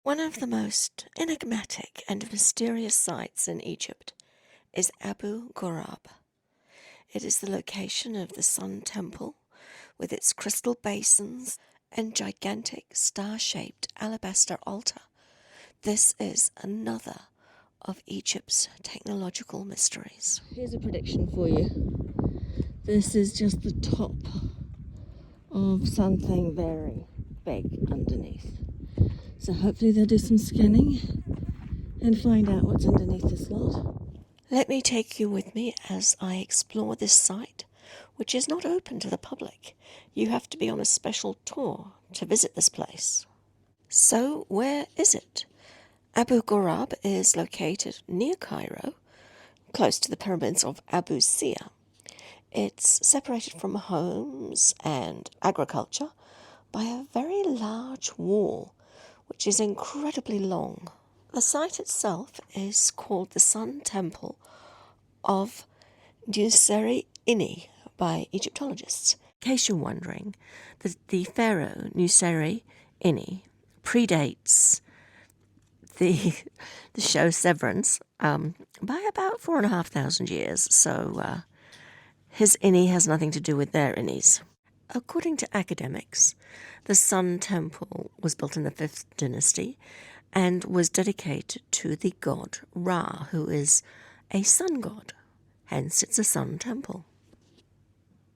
One of the most enigmatic and mysterious sites in Egypt is Abu Gorab. It is the location of the Sun Temple with its crystal basins and gigantic star-shaped alabaster altar. This is another of Egypt's technological mysteries. Here's a prediction for you. This is just the top of something very big underneath. So hopefully they'll do some scanning and find out what's underneath this lot. Let me take you with me as I explore this site, which is not open to the public. You have to be on a special tour to visit this place. So, where is it? Abu Gorab is located near Cairo, close to the pyramids of Abu Sir. It's separated from homes and agriculture by a very large wall, which is incredibly long. The site itself is called the Sun Temple of Nyuserre by Egyptologists. In case you're wondering, the Pharaoh Nyuserre predates the show Severance by about 4,500 years, so his Ini has nothing to do with their Inis. According to academics, the Sun Temple was built in the 5th dynasty and was dedicated to the god Ra, who is a sun god. Hence, it's a sun temple.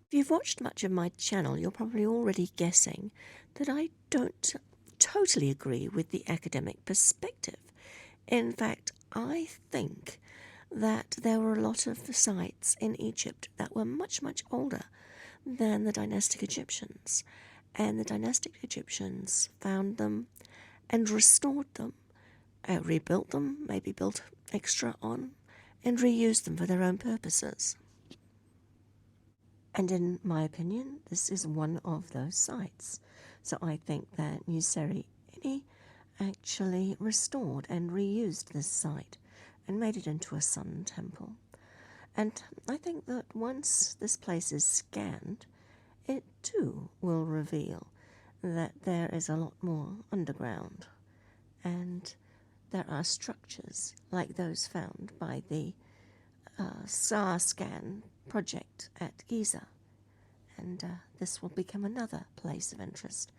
If you've watched much of my channel, you're probably already guessing that I don't totally agree with the academic perspective. In fact, I think that there were a lot of the sites in Egypt that were much, much older than the dynastic Egyptians. And the dynastic Egyptians found them and restored them, rebuilt them, maybe built extra on, and reused them for their own purposes. And in my opinion, this is one of those sites. So I think that Nyuserre actually restored and reused this site and made it into a sun temple. And I think that once this place is scanned, it too will reveal that there is a lot more underground, and there are structures like those found by the SAR scan project at Giza, and this will become another place of interest,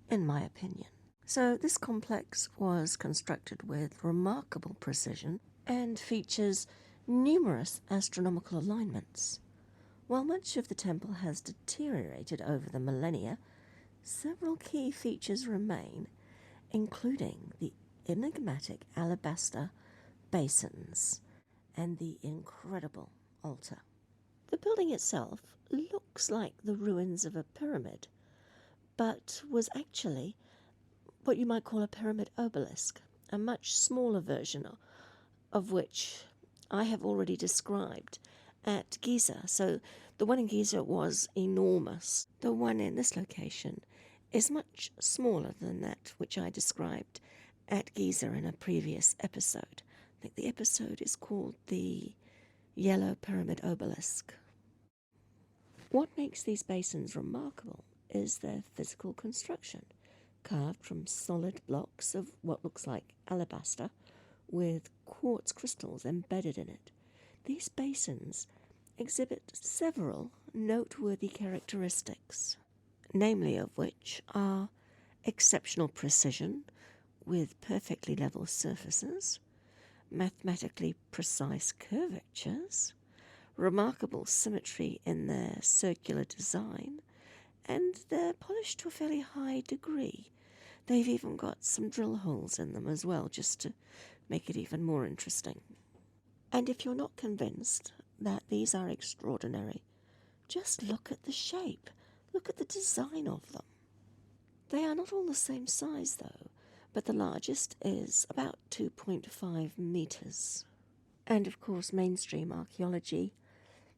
in my opinion. So this complex was constructed with remarkable precision and features numerous astronomical alignments. While much of the temple has deteriorated over the millennia, several key features remain, including the enigmatic alabaster basins and the incredible altar. The building itself looks like the ruins of a pyramid, but was actually what you might call a pyramid obelisk, a much smaller version of which I have already described at Giza. So the one in Giza was enormous. The one in this location is much smaller than that which I described at Giza in a previous episode. I think the episode is called the Yellow Pyramid Obelisk. What makes these basins remarkable is their physical construction, carved from solid blocks of what looks like alabaster with quartz crystals embedded in it. These basins exhibit several noteworthy characteristics, namely of which are exceptional precision with perfectly level surfaces, mathematically precise curvatures, remarkable symmetry in their circular design, and they're polished to a fairly high degree. They've even got some drill holes in them as well, just to make it even more interesting. And if you're not convinced that these are extraordinary, just look at the shape, look at the design of them. They are not all the same size though, but the largest is about 2.5 meters. And of course, mainstream archaeology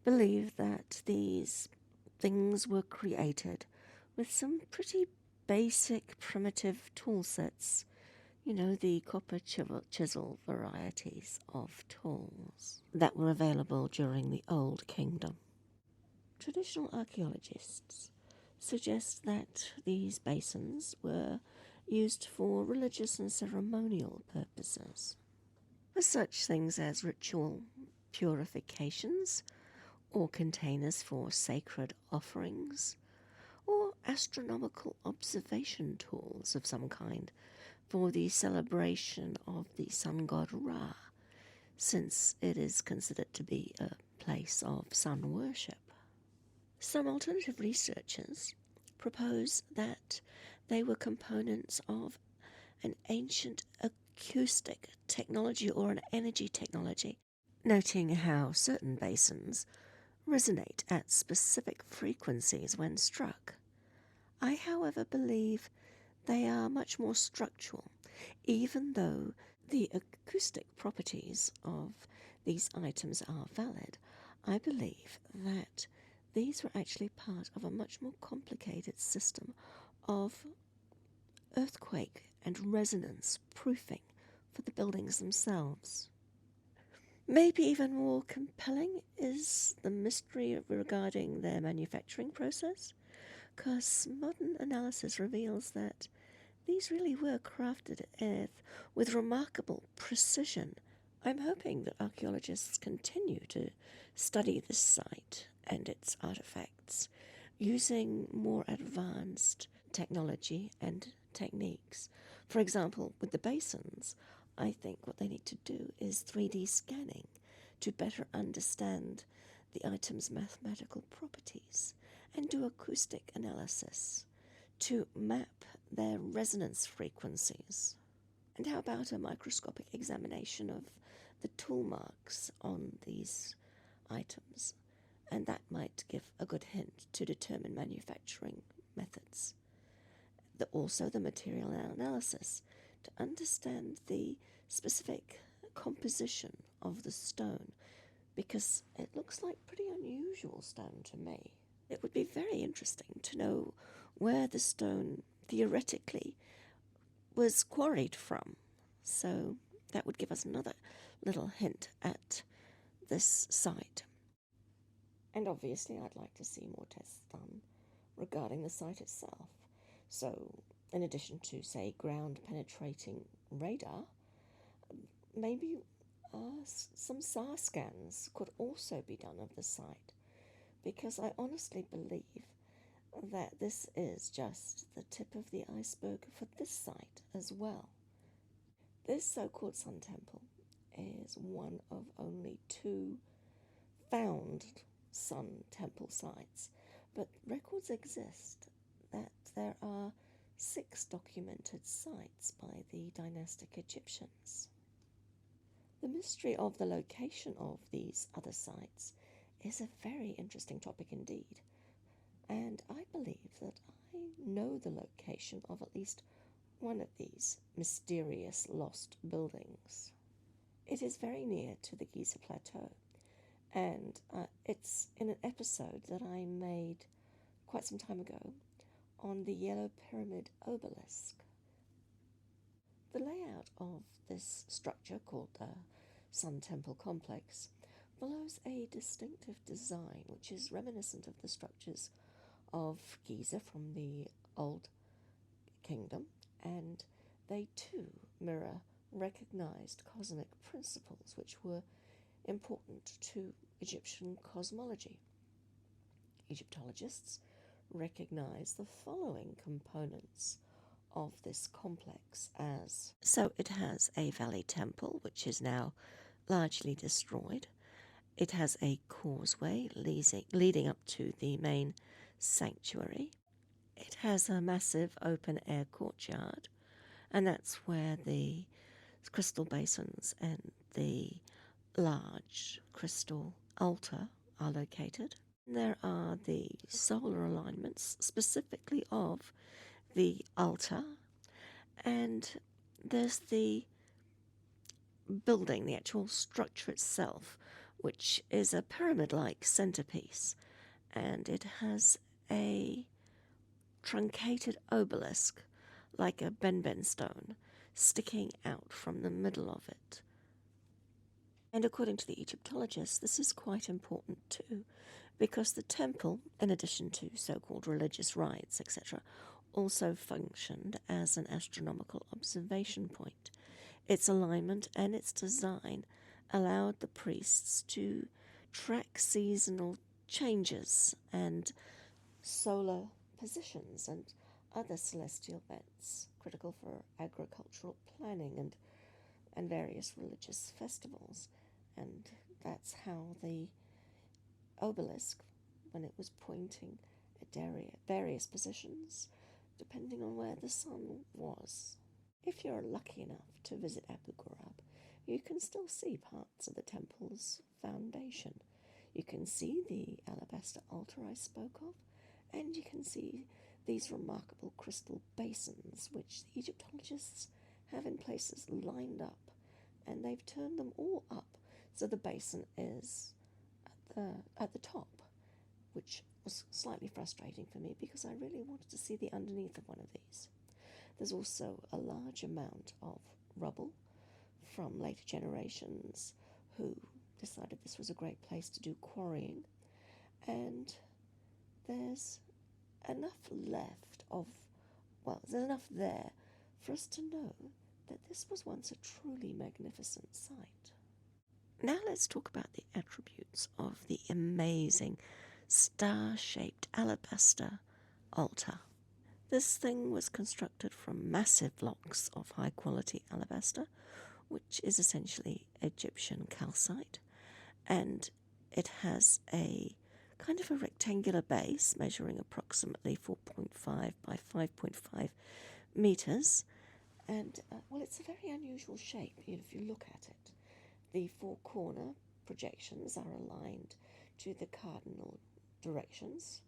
believe that these things were created with some pretty basic primitive tool sets. You know, the copper chisel varieties of tools that were available during the Old Kingdom. Traditional archaeologists suggest that these basins were used for religious and ceremonial purposes, for such things as ritual purifications, or containers for sacred offerings, or astronomical observation tools of some kind for the celebration of the sun god Ra, since it is considered to be a place of sun worship. Some alternative researchers propose that they were components of an ancient acoustic technology or an energy technology, noting how certain basins resonate at specific frequencies when struck. I, however, believe they are much more structural, even though the acoustic properties of these items are valid. I believe that these were actually part of a much more complicated system of earthquake and resonance proofing for the buildings themselves. Maybe even more compelling is the mystery regarding their manufacturing process, because modern analysis reveals that these really were crafted with remarkable precision. I'm hoping that archaeologists continue to study this site and its artifacts using more advanced technology and techniques. For example, with the basins, I think what they need to do is 3D scanning to better understand the item's mathematical properties and do acoustic analysis to map their resonance frequencies. And how about a microscopic examination of the tool marks on these items? And that might give a good hint to determine manufacturing methods. Also the material analysis to understand the specific composition of the stone, because it looks like pretty unusual stone to me. It would be very interesting to know where the stone theoretically was quarried from. So that would give us another little hint at this site. And obviously I'd like to see more tests done regarding the site itself. So in addition to, say, ground penetrating radar, maybe some SAR scans could also be done of the site, because I honestly believe that this is just the tip of the iceberg for this site as well. This so-called Sun Temple is one of only 2 found Sun Temple sites, but records exist that there are 6 documented sites by the dynastic Egyptians. The mystery of the location of these other sites is a very interesting topic indeed, and I believe that I know the location of at least one of these mysterious lost buildings. It is very near to the Giza Plateau, and it's in an episode that I made quite some time ago on the Yellow Pyramid obelisk. The layout of this structure, called the Sun Temple Complex, follows a distinctive design which is reminiscent of the structures of Giza from the Old Kingdom, and they too mirror recognized cosmic principles which were important to Egyptian cosmology. Egyptologists recognize the following components of this complex as: so it has a valley temple, which is now largely destroyed. It has a causeway leading up to the main sanctuary. It has a massive open-air courtyard, and that's where the crystal basins and the large crystal altar are located. There are the solar alignments, specifically of the altar, and there's the building, the actual structure itself, which is a pyramid-like centerpiece, and it has a truncated obelisk, like a benben stone, sticking out from the middle of it. And according to the Egyptologists, this is quite important too, because the temple, in addition to so-called religious rites, etc., also functioned as an astronomical observation point. Its alignment and its design allowed the priests to track seasonal changes and solar positions and other celestial events critical for agricultural planning and various religious festivals. And that's how the obelisk, when it was pointing at various positions, depending on where the sun was. If you're lucky enough to visit Abu Gorab, you can still see parts of the temple's foundation. You can see the alabaster altar I spoke of, and you can see these remarkable crystal basins which the Egyptologists have in places lined up, and they've turned them all up so the basin is at the top, which was slightly frustrating for me because I really wanted to see the underneath of one of these. There's also a large amount of rubble from later generations who decided this was a great place to do quarrying, and there's enough there's enough there for us to know that this was once a truly magnificent site. Now let's talk about the attributes of the amazing star-shaped alabaster altar. This thing was constructed from massive blocks of high-quality alabaster, which is essentially Egyptian calcite, and it has a kind of a rectangular base measuring approximately 4.5 by 5.5 meters, and it's a very unusual shape. If you look at it, the four corner projections are aligned to the cardinal directions,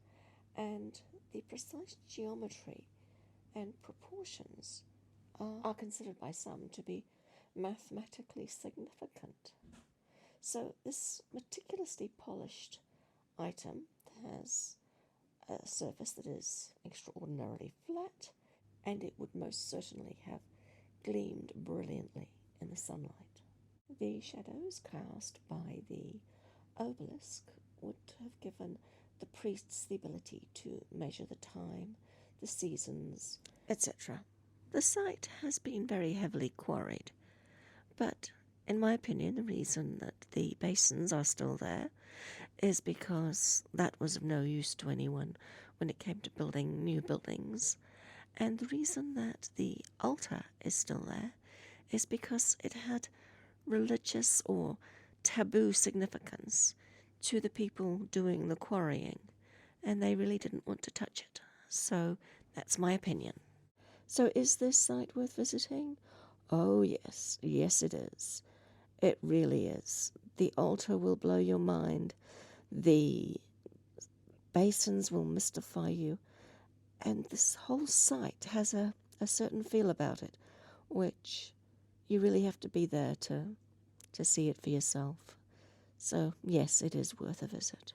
and the precise geometry and proportions are considered by some to be mathematically significant. So this meticulously polished item has a surface that is extraordinarily flat, and it would most certainly have gleamed brilliantly in the sunlight. The shadows cast by the obelisk would have given the priests the ability to measure the time, the seasons, etc. The site has been very heavily quarried, but in my opinion, the reason that the basins are still there is because that was of no use to anyone when it came to building new buildings. And the reason that the altar is still there is because it had religious or taboo significance to the people doing the quarrying, and they really didn't want to touch it. So that's my opinion. So is this site worth visiting? Oh yes, yes it is. It really is. The altar will blow your mind. The basins will mystify you. And this whole site has a certain feel about it, which you really have to be there to see it for yourself. So yes, it is worth a visit.